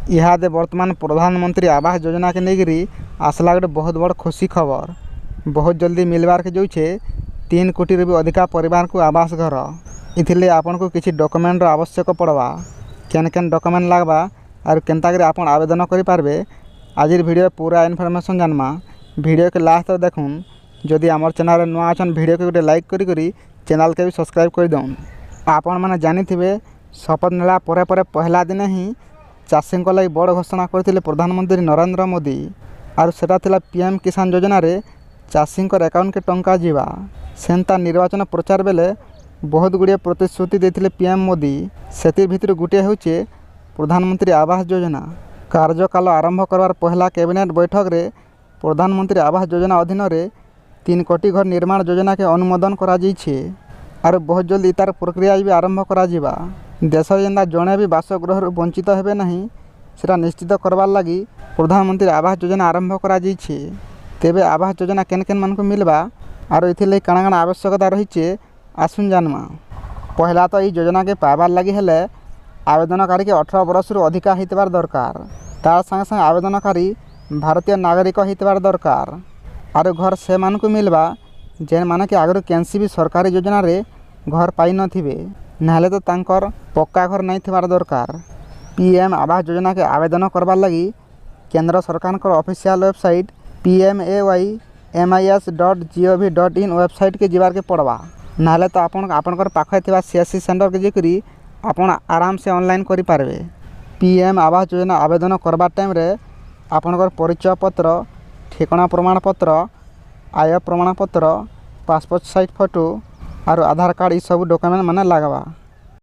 इहादे वर्तमान प्रधानमंत्री आवास योजना के लेकर आसला गोटे बहुत बड़ खुशी खबर। बहुत जल्दी मिलबार के जाऊे 3 कोटी भी अधिका परिवार को आवास घर। इथिले आपन को किसी डॉक्यूमेंट आवश्यक पड़वा, केन केन डॉक्यूमेंट लगवा और केनता कर आपन आवेदन करि पारबे। आज वीडियो पूरा इनफॉरमेशन जानमा। वीडियो के लास्ट तक देखुन। जदि आमर चैनल नुआ अछन वीडियो के गोटे लाइक करी चैनल के भी सब्सक्राइब कर दउन। आपण माने जानी थिबे शपथ नेला परे परे पहला दिन ही चाषी लगी बड़ घोषणा करथिले प्रधानमंत्री नरेंद्र मोदी। और सेटा थिला पीएम किसान योजना रे चाषी अकाउंट के टंका जीवा। सेंता निर्वाचन प्रचार बेले बहुत गुड़िया प्रतिश्रुति देथिले पीएम मोदी। सेतिर भितर गुटे होचे प्रधानमंत्री आवास योजना। कार्यकाल आरंभ करवार पहला कैबिनेट बैठक रे प्रधानमंत्री आवास योजना अधीन रे 3 कोटी घर निर्माण योजना के अनुमोदन करा जाइछे और बहुत जल्दी तार प्रक्रिया भी आरंभ करा जिबा। देश जेनता जड़े भी बासगृह वंचित हेबे नहीं सेटा निश्चित करवार लगी प्रधानमंत्री आवास योजना आरंभ करा जाइछे। तेबे आवास योजना केन केन मान को मिलबा और इथिले काना काना आवश्यकता रहिछे आसुन जानमा। पहला तो ई योजना के पाबार लगी हेले आवेदनकारी के 18 वर्ष रु अधिका होइतबार दरकार। तार संगे संगे आवेदनकारी भारतीय नागरिक होइतबार दरकार। और घर से मान को मिलबा जेन माने कि आगरू केनसी भी सरकारी योजना रे घर पाई नथिबे, नाले तो तांकर पक्का घर नहीं थिबार दरकार। पीएम आवास योजना के आवेदन करबार लगी केंद्र सरकार को ऑफिशियल वेबसाइट pmaymis.gov.in वेबसाइट के जीवार के पड़वा। नाले तो आपन पाखे थिबा सीएससी सेंटर के जेकरी आपन आराम से ऑनलाइन करि पारबे। पीएम आवास योजना आवेदन करबा टाइम रे आपनकर परिचय पत्र, ठिकाना प्रमाण पत्र, आय प्रमाण पत्र, पासपोर्ट साइज फोटो और आधार कार्ड ई सब डॉक्यूमेंट माने लगवा।